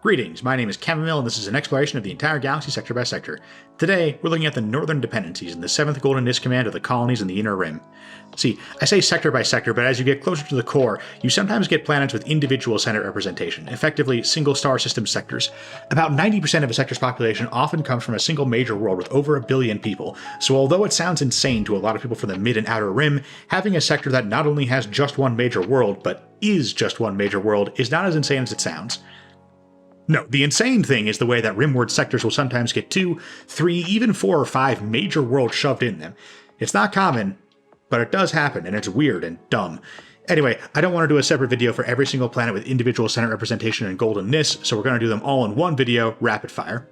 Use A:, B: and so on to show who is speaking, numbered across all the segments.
A: Greetings, my name is Chamomile and this is an exploration of the entire galaxy sector by sector. Today, we're looking at the northern dependencies and the 7th Golden Nyss command of the colonies in the Inner Rim. See, I say sector by sector, but as you get closer to the core, you sometimes get planets with individual Senate representation, effectively single-star system sectors. About 90% of a sector's population often comes from a single major world with over 1 billion people, so although it sounds insane to a lot of people from the Mid and Outer Rim, having a sector that not only has just one major world, but is just one major world is not as insane as it sounds. No, the insane thing is the way that rimward sectors will sometimes get 2, 3, even 4 or 5 major worlds shoved in them. It's not common, but it does happen, and it's weird and dumb. Anyway, I don't want to do a separate video for every single planet with individual Senate representation in Golden Nyss, so we're going to do them all in one video, rapid fire.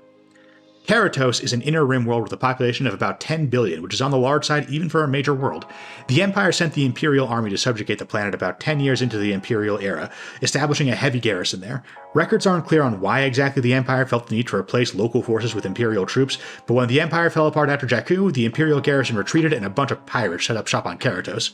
A: Keratos is an inner rim world with a population of about 10 billion, which is on the large side even for a major world. The Empire sent the Imperial army to subjugate the planet about 10 years into the Imperial era, establishing a heavy garrison there. Records aren't clear on why exactly the Empire felt the need to replace local forces with Imperial troops, but when the Empire fell apart after Jakku, the Imperial garrison retreated and a bunch of pirates set up shop on Keratos.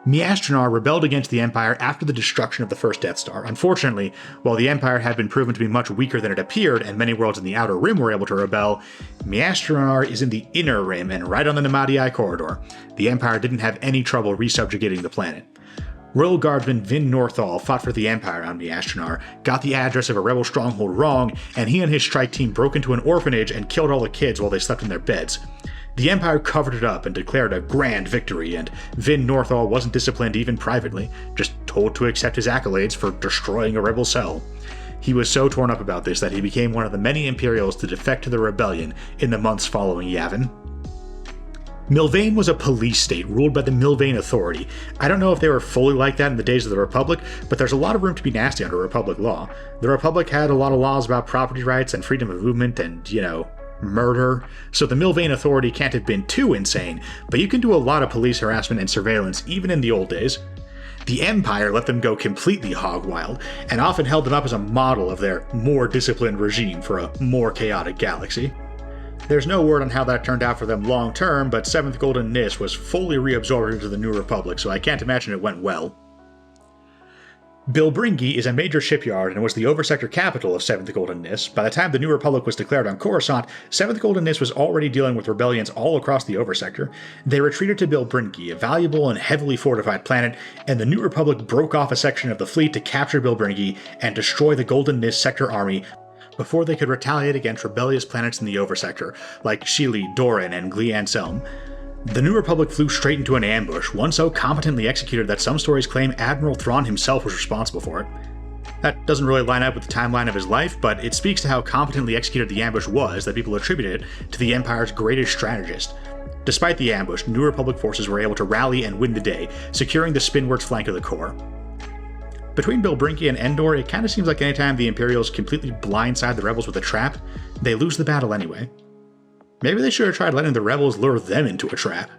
A: Myastronar rebelled against the Empire after the destruction of the first Death Star. Unfortunately, while the Empire had been proven to be much weaker than it appeared, and many worlds in the Outer Rim were able to rebel, Myastronar is in the Inner Rim and right on the Namadii corridor. The Empire didn't have any trouble resubjugating the planet. Royal Guardsman Vin Northall fought for the Empire on Myastronar, got the address of a rebel stronghold wrong, and he and his strike team broke into an orphanage and killed all the kids while they slept in their beds. The Empire covered it up and declared a grand victory, and Vin Northall wasn't disciplined even privately, just told to accept his accolades for destroying a rebel cell. He was so torn up about this that he became one of the many Imperials to defect to the rebellion in the months following Yavin. Milvain was a police state ruled by the Milvain Authority. I don't know if they were fully like that in the days of the Republic, but there's a lot of room to be nasty under Republic law. The Republic had a lot of laws about property rights and freedom of movement and, murder, so the Milvain Authority can't have been too insane, but you can do a lot of police harassment and surveillance even in the old days. The Empire let them go completely hog wild, and often held them up as a model of their more disciplined regime for a more chaotic galaxy. There's no word on how that turned out for them long term, but 7th Golden Nyss was fully reabsorbed into the New Republic, so I can't imagine it went well. Bilbringi is a major shipyard and was the oversector capital of 7th Golden Nyss. By the time the New Republic was declared on Coruscant, 7th Golden Nyss was already dealing with rebellions all across the oversector. They retreated to Bilbringi, a valuable and heavily fortified planet, and the New Republic broke off a section of the fleet to capture Bilbringi and destroy the Golden Nyss sector army before they could retaliate against rebellious planets in the oversector, like Shili, Doran, and Gli-Anselm. The New Republic flew straight into an ambush, one so competently executed that some stories claim Admiral Thrawn himself was responsible for it. That doesn't really line up with the timeline of his life, but it speaks to how competently executed the ambush was that people attributed it to the Empire's greatest strategist. Despite the ambush, New Republic forces were able to rally and win the day, securing the Spinwards flank of the core. Between Bilbringi and Endor, it kinda seems like anytime the Imperials completely blindside the rebels with a trap, they lose the battle anyway. Maybe they should have tried letting the rebels lure them into a trap.